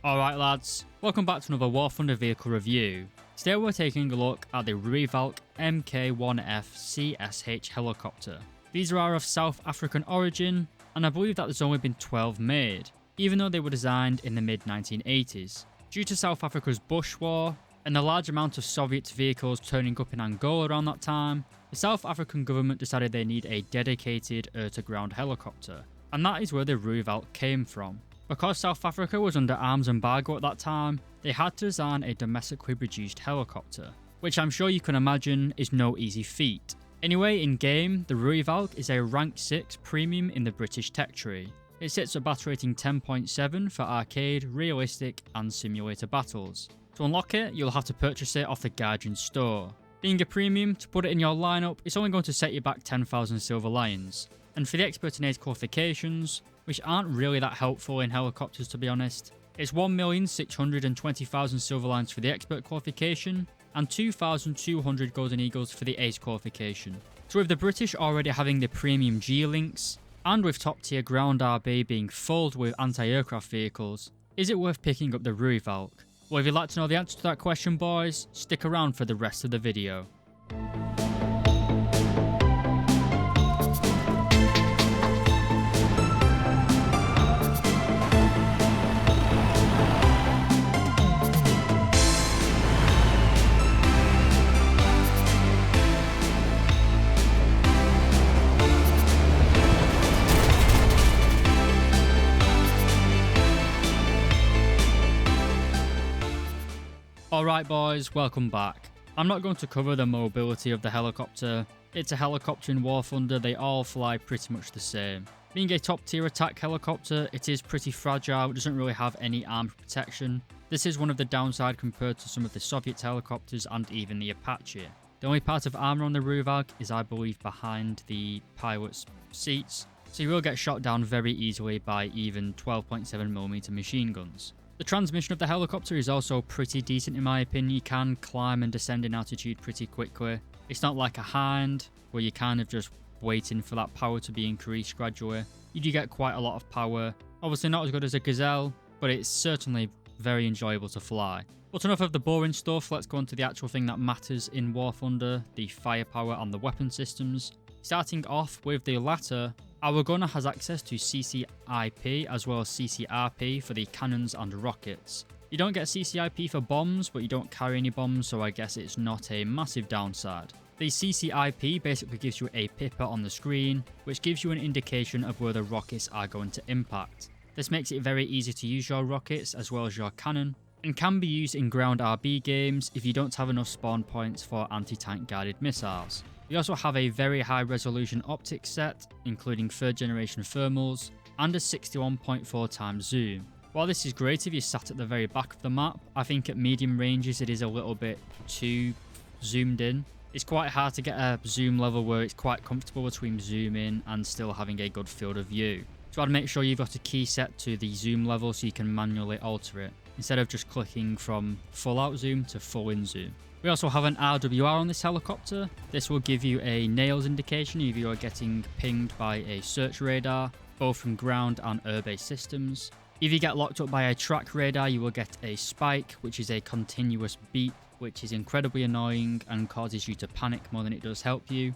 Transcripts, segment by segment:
Alright lads, welcome back to another War Thunder vehicle review. Today we're taking a look at the Rooivalk Mk1F CSH helicopter. These are of South African origin, and I believe that there's only been 12 made, even though they were designed in the mid 1980s. Due to South Africa's Bush War, and the large amount of Soviet vehicles turning up in Angola around that time, the South African government decided they need a dedicated air-to-ground helicopter, and that is where the Rooivalk came from. Because South Africa was under arms embargo at that time, they had to design a domestically produced helicopter, which I'm sure you can imagine is no easy feat. Anyway, in game, the Rooivalk is a rank 6 premium in the British tech tree. It sits at battle rating 10.7 for arcade, realistic and simulator battles. To unlock it, you'll have to purchase it off the Guardian store. Being a premium, to put it in your lineup, it's only going to set you back 10,000 silver lions. And for the expert in age qualifications, which aren't really that helpful in helicopters to be honest, it's 1,620,000 silver lions for the expert qualification and 2,200 golden eagles for the ace qualification. So with the British already having the premium G-Links, and with top tier ground RB being filled with anti-aircraft vehicles, is it worth picking up the Rooivalk? Well, if you'd like to know the answer to that question boys, stick around for the rest of the video. Alright boys, welcome back. I'm not going to cover the mobility of the helicopter. It's a helicopter in War Thunder, they all fly pretty much the same. Being a top tier attack helicopter, it is pretty fragile, it doesn't really have any armed protection. This is one of the downside compared to some of the Soviet helicopters and even the Apache. The only part of armour on the Rooivalk is I believe behind the pilot's seats, so you will get shot down very easily by even 12.7mm machine guns. The transmission of the helicopter is also pretty decent in my opinion. You can climb and descend in altitude pretty quickly. It's not like a Hind where you're kind of just waiting for that power to be increased gradually. You do get quite a lot of power. Obviously not as good as a Gazelle, but it's certainly very enjoyable to fly. But enough of the boring stuff, let's go on to the actual thing that matters in War Thunder, the firepower and the weapon systems. Starting off with the latter, our gunner has access to CCIP as well as CCRP for the cannons and rockets. You don't get CCIP for bombs, but you don't carry any bombs, so I guess it's not a massive downside. The CCIP basically gives you a pipper on the screen, which gives you an indication of where the rockets are going to impact. This makes it very easy to use your rockets as well as your cannon, and can be used in ground RB games if you don't have enough spawn points for anti-tank guided missiles. We also have a very high resolution optic set, including 3rd generation thermals, and a 61.4x zoom. While this is great if you're sat at the very back of the map, I think at medium ranges it is a little bit too zoomed in. It's quite hard to get a zoom level where it's quite comfortable between zoom in and still having a good field of view. So I'd make sure you've got a key set to the zoom level so you can manually alter it, instead of just clicking from full out zoom to full in zoom. We also have an RWR on this helicopter. This will give you a nails indication if you are getting pinged by a search radar, both from ground and air-based systems. If you get locked up by a track radar, you will get a spike, which is a continuous beep, which is incredibly annoying and causes you to panic more than it does help you.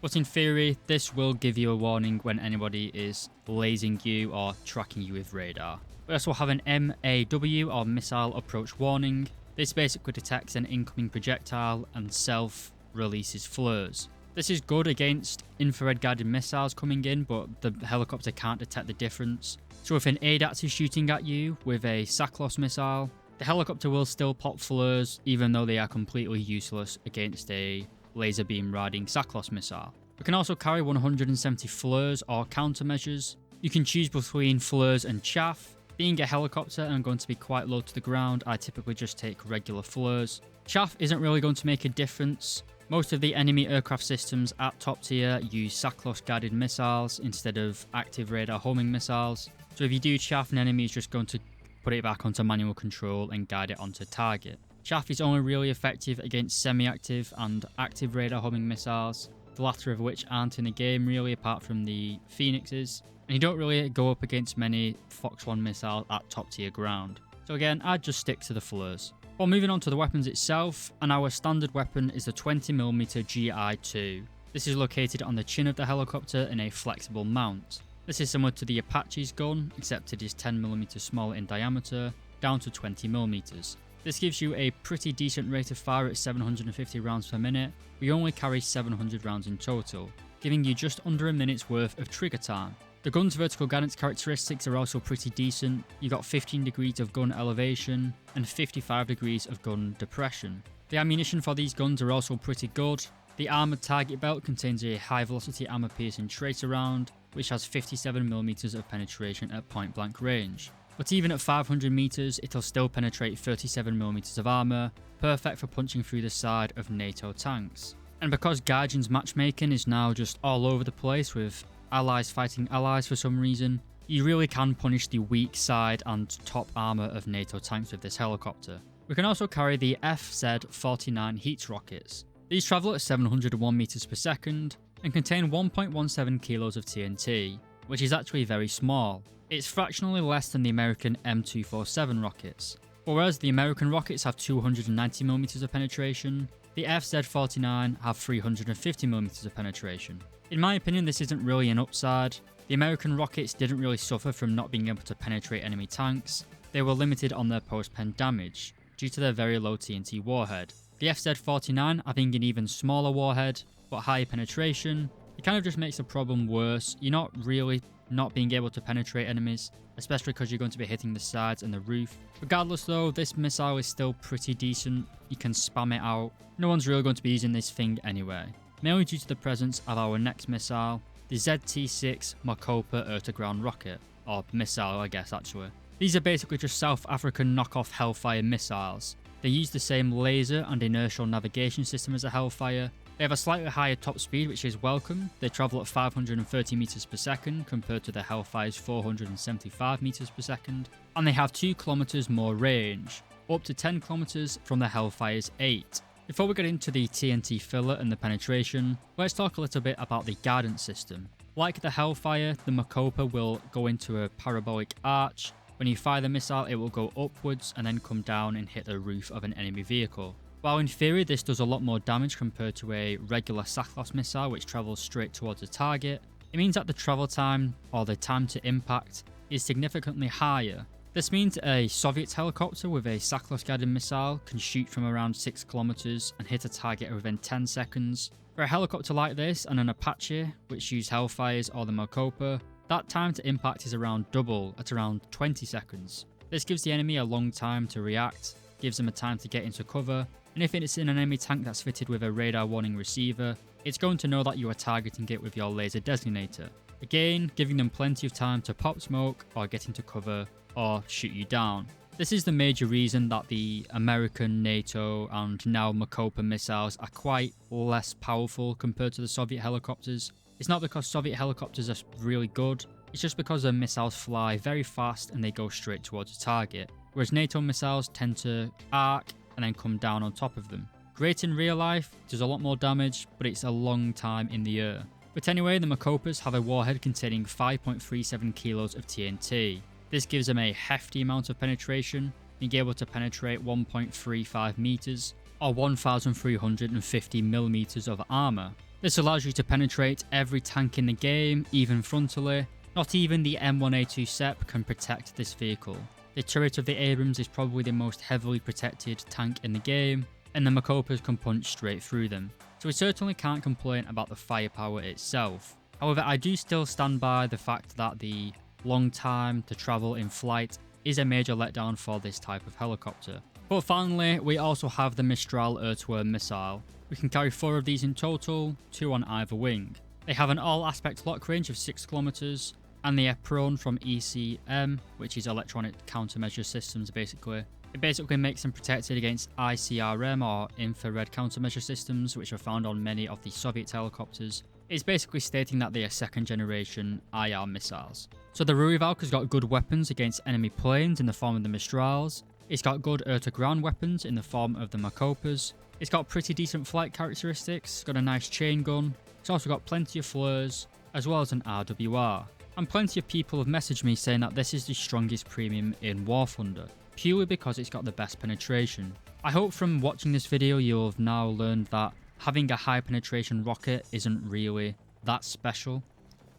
But in theory, this will give you a warning when anybody is lasing you or tracking you with radar. We also have an MAW or missile approach warning. This basically detects an incoming projectile and self-releases flares. This is good against infrared guided missiles coming in, but the helicopter can't detect the difference. So if an ADATS is shooting at you with a SAKO missile, the helicopter will still pop flares even though they are completely useless against a laser beam riding SAKO missile. We can also carry 170 flares or countermeasures. You can choose between flares and chaff. Being a helicopter and I'm going to be quite low to the ground, I typically just take regular flares. Chaff isn't really going to make a difference. Most of the enemy aircraft systems at top tier use SAKO guided missiles instead of active radar homing missiles. So if you do chaff, an enemy is just going to put it back onto manual control and guide it onto target. Chaff is only really effective against semi-active and active radar homing missiles, the latter of which aren't in the game really apart from the Phoenixes. And you don't really go up against many Fox 1 missiles at top tier ground. So again, I'd just stick to the fleurs. Well, moving on to the weapons itself, and our standard weapon is the 20mm GI2. This is located on the chin of the helicopter in a flexible mount. This is similar to the Apache's gun, except it is 10mm smaller in diameter, down to 20mm. This gives you a pretty decent rate of fire at 750 rounds per minute. We only carry 700 rounds in total, giving you just under a minute's worth of trigger time. The gun's vertical guidance characteristics are also pretty decent. You got 15 degrees of gun elevation and 55 degrees of gun depression. The ammunition for these guns are also pretty good. The armoured target belt contains a high velocity armour piercing tracer round, which has 57mm of penetration at point blank range. But even at 500 meters, it'll still penetrate 37mm of armour, perfect for punching through the side of NATO tanks. And because Gaijin's matchmaking is now just all over the place with allies fighting allies for some reason, you really can punish the weak side and top armour of NATO tanks with this helicopter. We can also carry the FZ-49 heat rockets. These travel at 701 meters per second and contain 1.17 kilos of TNT, which is actually very small. It's fractionally less than the American M247 rockets. But whereas the American rockets have 290mm of penetration, the FZ-49 have 350mm of penetration. In my opinion, this isn't really an upside. The American rockets didn't really suffer from not being able to penetrate enemy tanks. They were limited on their post-pen damage, due to their very low TNT warhead. The FZ-49 having an even smaller warhead, but higher penetration, it kind of just makes the problem worse. You're not really not being able to penetrate enemies, especially because you're going to be hitting the sides and the roof. Regardless though, this missile is still pretty decent. You can spam it out. No one's really going to be using this thing anyway, mainly due to the presence of our next missile, the ZT-6 Makopa air-to-ground rocket, or missile I guess actually. These are basically just South African knockoff Hellfire missiles. They use the same laser and inertial navigation system as a Hellfire. They have a slightly higher top speed, which is welcome. They travel at 530 meters per second compared to the Hellfire's 475 meters per second. And they have 2 kilometers more range, up to 10 kilometers from the Hellfire's 8. Before we get into the TNT filler and the penetration, let's talk a little bit about the guidance system. Like the Hellfire, the Makopa will go into a parabolic arch. When you fire the missile, it will go upwards and then come down and hit the roof of an enemy vehicle. While in theory this does a lot more damage compared to a regular SAKO missile which travels straight towards the target, it means that the travel time, or the time to impact, is significantly higher. This means a Soviet helicopter with a SAKO guided missile can shoot from around 6 kilometers and hit a target within 10 seconds. For a helicopter like this and an Apache, which use Hellfires or the Makopa, that time to impact is around double, at around 20 seconds. This gives the enemy a long time to react, gives them a time to get into cover, and if it's in an enemy tank that's fitted with a radar warning receiver, it's going to know that you are targeting it with your laser designator. Again, giving them plenty of time to pop smoke or get into cover or shoot you down. This is the major reason that the American, NATO and now Makopa missiles are quite less powerful compared to the Soviet helicopters. It's not because Soviet helicopters are really good, it's just because their missiles fly very fast and they go straight towards the target, whereas NATO missiles tend to arc and then come down on top of them. Great in real life, does a lot more damage, but it's a long time in the air. But anyway, the Makopas have a warhead containing 5.37 kilos of TNT. This gives them a hefty amount of penetration, being able to penetrate 1.35 meters, or 1,350 millimeters of armor. This allows you to penetrate every tank in the game, even frontally. Not even the M1A2 SEP can protect this vehicle. The turret of the Abrams is probably the most heavily protected tank in the game, and the Makopas can punch straight through them. So we certainly can't complain about the firepower itself. However, I do still stand by the fact that the long time to travel in flight is a major letdown for this type of helicopter. But finally, we also have the Mistral air-to-air missile. We can carry 4 of these in total, 2 on either wing. They have an all-aspect lock range of 6 kilometers, and they are prone from ECM, which is electronic countermeasure systems basically. It basically makes them protected against ICRM or infrared countermeasure systems, which are found on many of the Soviet helicopters. It's basically stating that they are second generation IR missiles. So the Rooivalk has got good weapons against enemy planes in the form of the Mistrals. It's got good air-to-ground weapons in the form of the Makopas. It's got pretty decent flight characteristics, got a nice chain gun. It's also got plenty of fleurs, as well as an RWR. And plenty of people have messaged me saying that this is the strongest premium in War Thunder. purely because it's got the best penetration. I hope from watching this video you'll have now learned that having a high penetration rocket isn't really that special.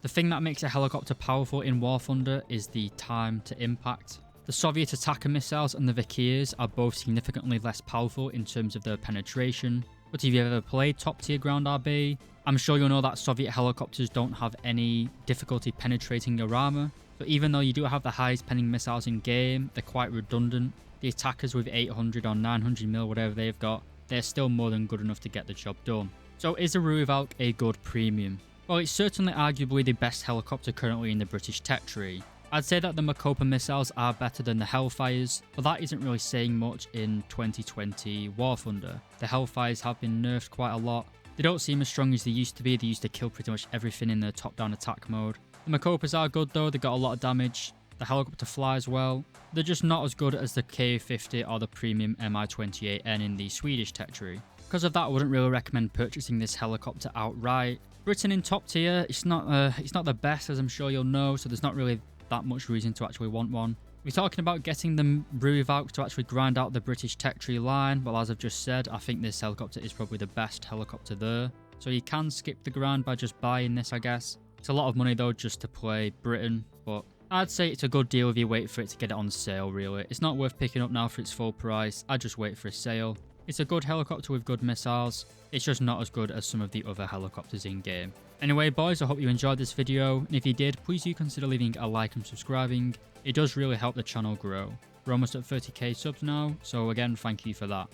The thing that makes a helicopter powerful in War Thunder is the time to impact. The Soviet attacker missiles and the Vikirs are both significantly less powerful in terms of their penetration, but if you've ever played top tier ground RB, I'm sure you'll know that Soviet helicopters don't have any difficulty penetrating your armor. So even though you do have the highest penning missiles in game, they're quite redundant. The attackers with 800 or 900 mil, whatever they've got, they're still more than good enough to get the job done. So is a Rooivalk a good premium? Well, it's certainly arguably the best helicopter currently in the British tech tree. I'd say that the Makopa missiles are better than the Hellfires, but that isn't really saying much in 2020 War Thunder. The Hellfires have been nerfed quite a lot. They don't seem as strong as they used to be. They used to kill pretty much everything in their top-down attack mode. The Makopas are good though, they got a lot of damage. The helicopter flies well. They're just not as good as the K50 or the premium Mi-28N in the Swedish tech tree. Because of that, I wouldn't really recommend purchasing this helicopter outright. Written in top tier, it's not the best, as I'm sure you'll know, so there's not really that much reason to actually want one. We're talking about getting the Rooivalk to actually grind out the British tech tree line. Well, as I've just said, I think this helicopter is probably the best helicopter there. So you can skip the grind by just buying this, I guess. It's a lot of money though just to play Britain, but I'd say it's a good deal if you wait for it to get it on sale, really. It's not worth picking up now for its full price. I'd just wait for a sale. It's a good helicopter with good missiles. It's just not as good as some of the other helicopters in game. Anyway, boys, I hope you enjoyed this video, and if you did, please do consider leaving a like and subscribing. It does really help the channel grow. We're almost at 30k subs now, so again, thank you for that.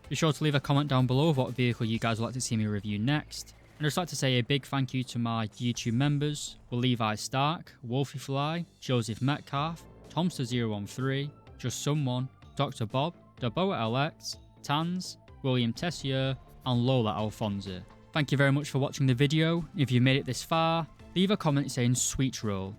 Be sure to leave a comment down below of what vehicle you guys would like to see me review next. And I'd just like to say a big thank you to my YouTube members, Levi Stark, Wolfie Fly, Joseph Metcalf, Tomster013, Just Someone, Dr. Bob, Daboa LX, Tans, William Tessier, and Lola Alfonso. Thank you very much for watching the video. If you made it this far, leave a comment saying sweet roll.